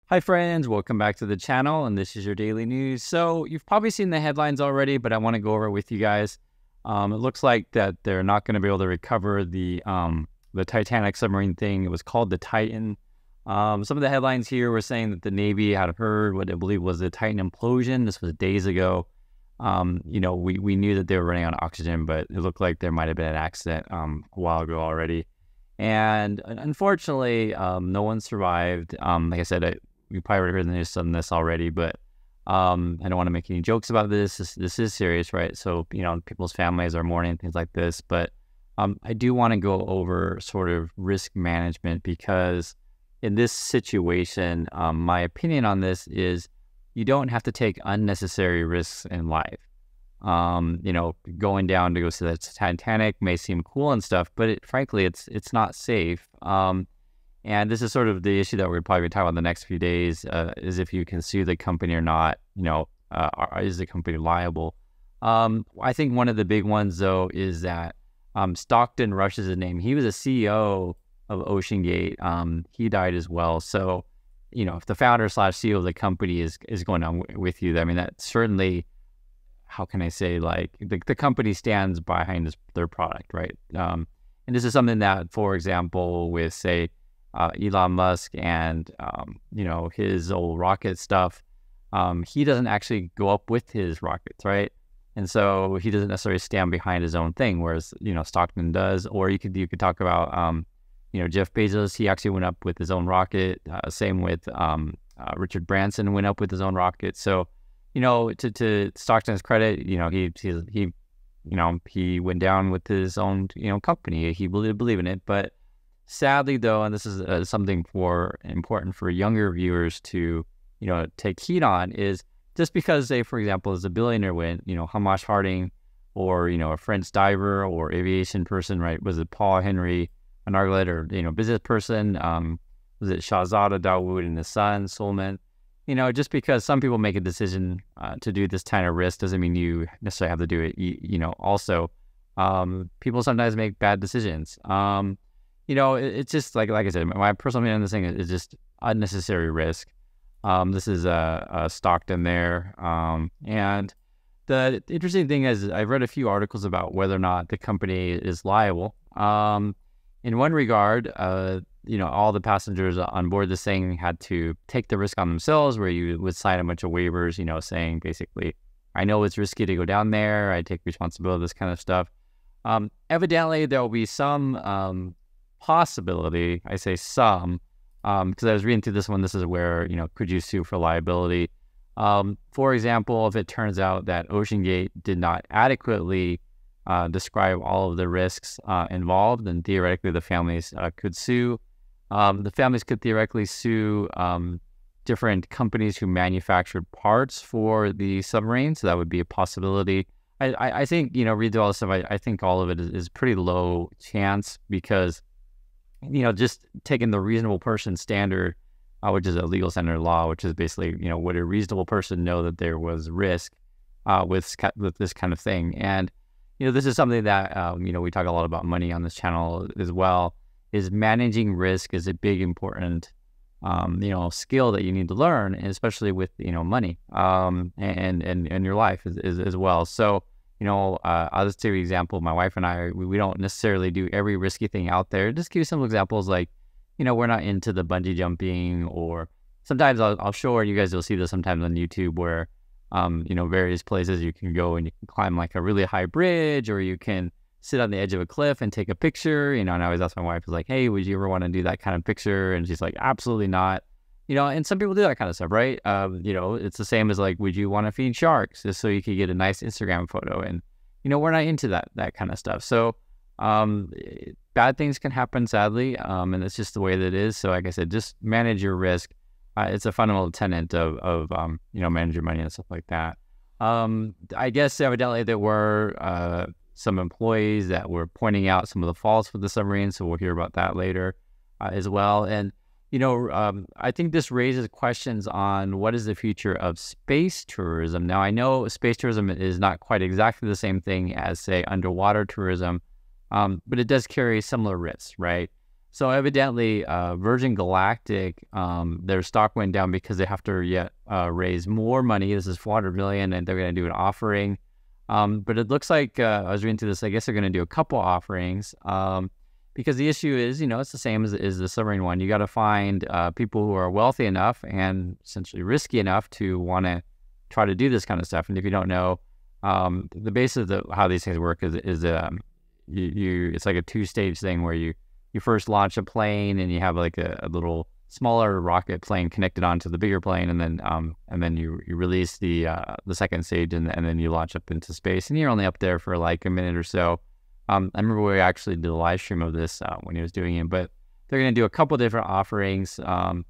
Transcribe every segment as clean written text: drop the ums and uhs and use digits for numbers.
Hi friends, welcome back to the channel, and this is your daily news. So you've probably seen the headlines already, but I want to go over it with you guys. It looks like that they're not going to be able to recover the Titanic submarine thing. It was called the Titan. Some of the headlines here were saying that the Navy had heard what they believe was the Titan implosion. This was days ago. We knew that they were running on oxygen, but it looked like there might have been an accident a while ago already. And unfortunately, no one survived. Like I said, you probably already heard the news on this already, but I don't want to make any jokes about this. This is serious, right? So, people's families are mourning, things like this. But I do want to go over sort of risk management, because in this situation, my opinion on this is you don't have to take unnecessary risks in life. Going down to go see the Titanic may seem cool and stuff, but frankly, it's not safe. And this is sort of the issue that we're probably going to talk about in the next few days, is if you can sue the company or not. Is the company liable? I think one of the big ones, though, is that Stockton Rush is his name. He was a CEO of OceanGate. He died as well. So, if the founder / CEO of the company is going on with you, I mean, that certainly, how can I say, like, the company stands behind their product, right? And this is something that, for example, with, say, Elon Musk and, his old rocket stuff, he doesn't actually go up with his rockets, right? And so he doesn't necessarily stand behind his own thing, whereas, Stockton does. Or you could talk about, Jeff Bezos. He actually went up with his own rocket. Same with Richard Branson went up with his own rocket. So, to Stockton's credit, he went down with his own, company. He believed in it. But sadly, though, and this is something important for younger viewers to, take heed on, is just because, say, for example, as a billionaire went, Hamish Harding, or, a French diver or aviation person, right? Was it Paul Henry, an Arglet, or, business person? Was it Shahzada Dawood and his son, Sulman? Just because some people make a decision to do this kind of risk doesn't mean you necessarily have to do it. Also, people sometimes make bad decisions. It's just like I said, my personal opinion on this thing is just unnecessary risk. This is Stockton there. And the interesting thing is, I've read a few articles about whether or not the company is liable. In one regard, all the passengers on board this thing had to take the risk on themselves, where you would sign a bunch of waivers, saying basically, I know it's risky to go down there. I take responsibility, this kind of stuff. Evidently, there will be some possibility, I say some, because I was reading through this one. This is where, could you sue for liability? For example, if it turns out that OceanGate did not adequately describe all of the risks involved, then theoretically the families could sue. The families could theoretically sue different companies who manufactured parts for the submarine, so that would be a possibility. I think, read through all this stuff, I think all of it is pretty low chance, because just taking the reasonable person standard, which is a legal standard law, which is basically, would a reasonable person know that there was risk with this kind of thing? And, this is something that, we talk a lot about money on this channel as well, is managing risk is a big, important, skill that you need to learn, and especially with, money and your life as well. So, I'll just take an example. My wife and I, we don't necessarily do every risky thing out there. Just give you some examples, like, we're not into the bungee jumping, or sometimes I'll show her, you guys will see this sometimes on YouTube, where, various places you can go and you can climb like a really high bridge, or you can sit on the edge of a cliff and take a picture, and I always ask my wife, like, hey, would you ever want to do that kind of picture? And she's like, absolutely not. And some people do that kind of stuff, right? It's the same as, like, would you want to feed sharks just so you could get a nice Instagram photo? And, we're not into that kind of stuff. So, bad things can happen, sadly. And it's just the way that it is. So, like I said, just manage your risk. It's a fundamental tenet of manage your money and stuff like that. I guess evidently there were, some employees that were pointing out some of the faults with the submarine. So we'll hear about that later, as well. And, I think this raises questions on what is the future of space tourism. Now, I know space tourism is not quite exactly the same thing as, say, underwater tourism, but it does carry similar risks, right? So evidently, Virgin Galactic, their stock went down because they have to yet raise more money. This is 400 million, and they're going to do an offering. But it looks like I was reading through this. I guess they're going to do a couple offerings. Because the issue is, it's the same as the submarine one. You got to find people who are wealthy enough and essentially risky enough to want to try to do this kind of stuff. And if you don't know, the basis of how these things work is it's like a two-stage thing where you first launch a plane and you have like a little smaller rocket plane connected onto the bigger plane, and then you release the second stage, and then you launch up into space, and you're only up there for like a minute or so. I remember we actually did a live stream of this when he was doing it, but they're going to do a couple different offerings. So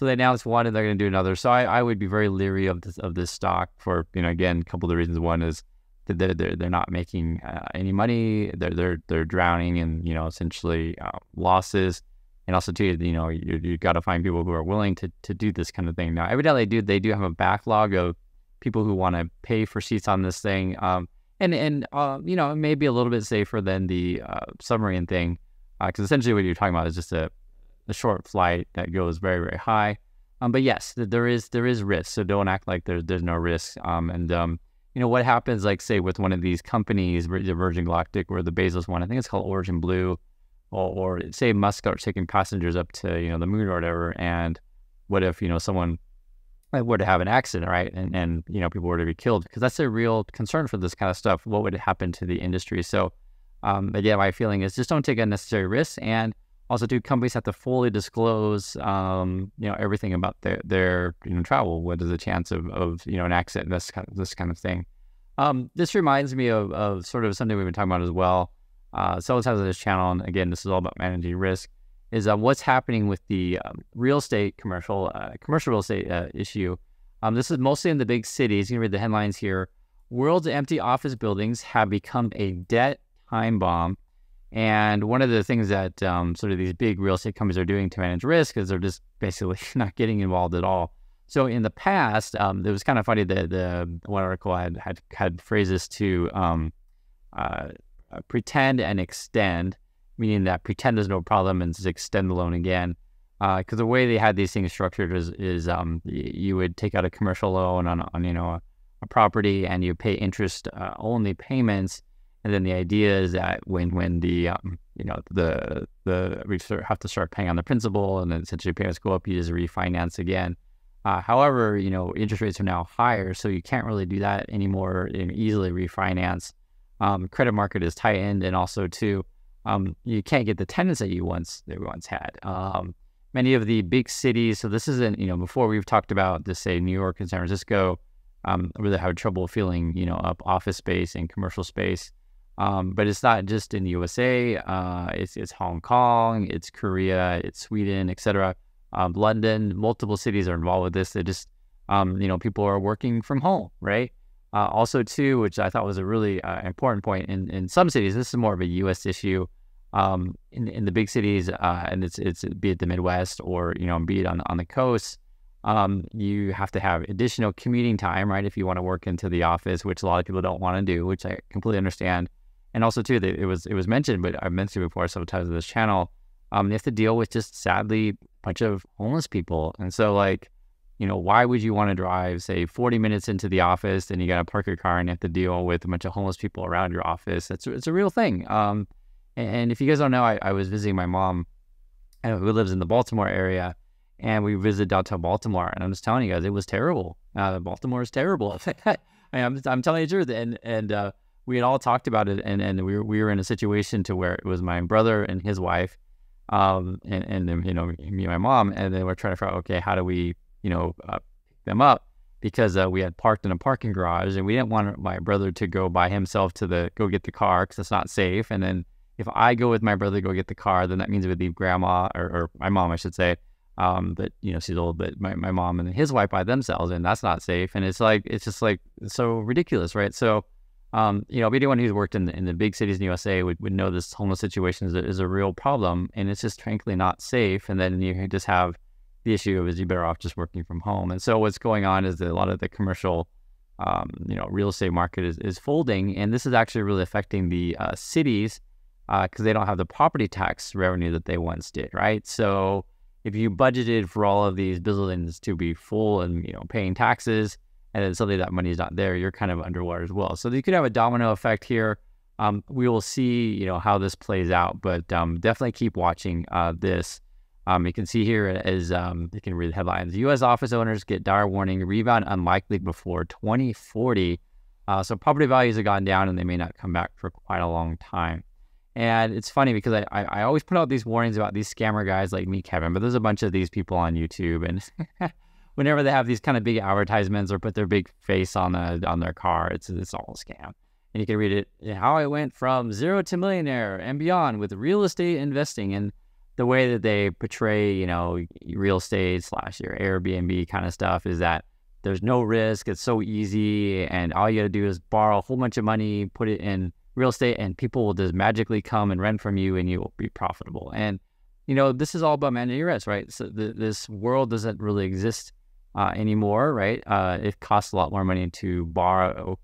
they announced one, and they're going to do another. So I would be very leery of this stock for, again, a couple of the reasons. One is that they're not making any money. They're drowning in, essentially losses. And also too, you got to find people who are willing to do this kind of thing. Now, evidently they do have a backlog of people who want to pay for seats on this thing. And it may be a little bit safer than the submarine thing, because essentially what you're talking about is just a short flight that goes very, very high. But yes, there is risk, so don't act like there's no risk. What happens, like say with one of these companies, the Virgin Galactic or the Bezos one, I think it's called Origin Blue, or say Musk are taking passengers up to the moon or whatever, and what if someone were to have an accident, right? And people were to be killed, because that's a real concern for this kind of stuff. What would happen to the industry? So, again, my feeling is just don't take unnecessary risks, and also, companies have to fully disclose, everything about their travel. What is the chance of an accident? This kind of thing. This reminds me of sort of something we've been talking about as well. Several times on this channel, and again, this is all about managing risk. Is what's happening with the real estate commercial real estate issue. This is mostly in the big cities. You can read the headlines here. World's empty office buildings have become a debt time bomb. And one of the things that sort of these big real estate companies are doing to manage risk is they're just basically not getting involved at all. So in the past, it was kind of funny that the one article had phrases to pretend and extend, meaning that pretend there's no problem and just extend the loan again. Because the way they had these things structured is you would take out a commercial loan on a property, and you pay interest only payments. And then the idea is that when the we have to start paying on the principal, and then essentially payments go up, you just refinance again. However, interest rates are now higher, so you can't really do that anymore and easily refinance. Credit market is tightened, and also too, you can't get the tenants that you once had. Many of the big cities, so this isn't, before we've talked about this, say New York and San Francisco, really have trouble filling, up office space and commercial space. But it's not just in the USA, it's Hong Kong, it's Korea, it's Sweden, etc. London, multiple cities are involved with this. They just, people are working from home, right? Also too, which I thought was a really important point, in some cities, this is more of a US issue, in the big cities, and it's be it the Midwest or, be it on the coast, you have to have additional commuting time, right? If you want to work into the office, which a lot of people don't want to do, which I completely understand. And also too, that it was mentioned, but I've mentioned it before several times on this channel. You have to deal with just sadly a bunch of homeless people. And so why would you want to drive, say 40 minutes into the office, and you got to park your car and you have to deal with a bunch of homeless people around your office? It's a real thing. And if you guys don't know, I was visiting my mom, who lives in the Baltimore area, and we visited downtown Baltimore. And I'm just telling you guys, it was terrible. Baltimore is terrible. I'm telling you the truth. And we had all talked about it, and we were in a situation to where it was my brother and his wife, and me and my mom, and then we're trying to figure out, okay, how do we pick them up, because we had parked in a parking garage, and we didn't want my brother to go by himself to go get the car, because it's not safe. And then if I go with my brother to go get the car, then that means we'd leave grandma or my mom, I should say. But she's old, but my mom and his wife by themselves, and that's not safe. And it's just so ridiculous, right? So, anyone who's worked in the big cities in the USA would know this homeless situation is a real problem, and it's just frankly not safe. And then you just have the issue of, is you better off just working from home. And so what's going on is that a lot of the commercial, real estate market is folding, and this is actually really affecting the cities. because they don't have the property tax revenue that they once did, right? So if you budgeted for all of these buildings to be full and, you know, paying taxes, and then suddenly that money is not there, you're kind of underwater as well. So you could have a domino effect here. We will see, you know, how this plays out, but definitely keep watching this. You can see here as you can read the headlines. U.S. office owners get dire warning, rebound unlikely before 2040. So property values have gone down and they may not come back for quite a long time. And it's funny because I always put out these warnings about these scammer guys like me, Kevin, but there's a bunch of these people on YouTube, and whenever they have these kind of big advertisements or put their big face on their car, it's all a scam. And you can read it, how I went from zero to millionaire and beyond with real estate investing. And the way that they portray, you know, real estate / your Airbnb kind of stuff is that there's no risk. It's so easy. And all you got to do is borrow a whole bunch of money, put it in real estate, and people will just magically come and rent from you and you will be profitable. And, you know, this is all about managing your risk, right? So this world doesn't really exist anymore, right? It costs a lot more money to borrow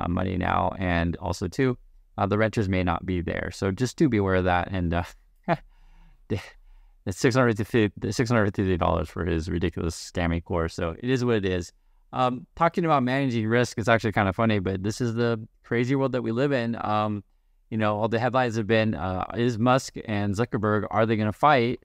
money now. And also, too, the renters may not be there. So just do be aware of that. And it's $650 for his ridiculous scammy course. So it is what it is. Talking about managing risk is actually kind of funny, but this is the crazy world that we live in. You know, all the headlines have been, is Musk and Zuckerberg, are they going to fight?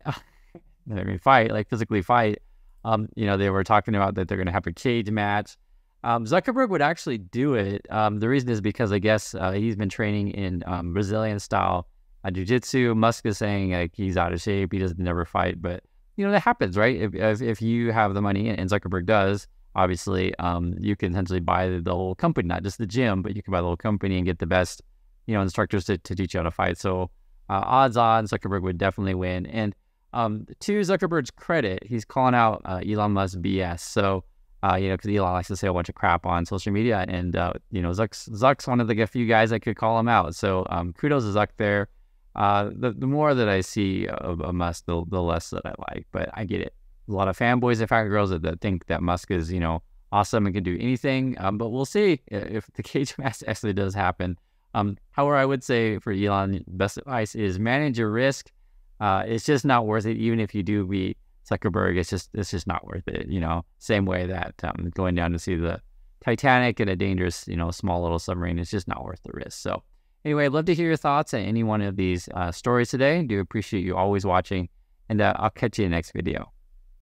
They're going to fight, like physically fight. You know, they were talking about that they're going to have a cage match. Zuckerberg would actually do it. The reason is because I guess he's been training in Brazilian style jiu-jitsu. Musk is saying like he's out of shape. He doesn't never fight, but you know, that happens, right? If you have the money, and Zuckerberg does, obviously, you can essentially buy the whole company, not just the gym, but you can buy the whole company and get the best, you know, instructors to teach you how to fight. So odds on Zuckerberg would definitely win. And to Zuckerberg's credit, he's calling out Elon Musk BS. So, you know, because Elon likes to say a bunch of crap on social media, and, you know, Zuck's one of the few guys that could call him out. So kudos to Zuck there. The more that I see of Musk, the less that I like, but I get it. A lot of fanboys and fangirls that think that Musk is, you know, awesome and can do anything. But we'll see if the cage match actually does happen. However, I would say for Elon, best advice is manage your risk. It's just not worth it. Even if you do beat Zuckerberg, it's just not worth it. You know, same way that going down to see the Titanic in a dangerous, you know, small little submarine is just not worth the risk. So anyway, I'd love to hear your thoughts on any one of these stories today. Do appreciate you always watching, and I'll catch you in the next video.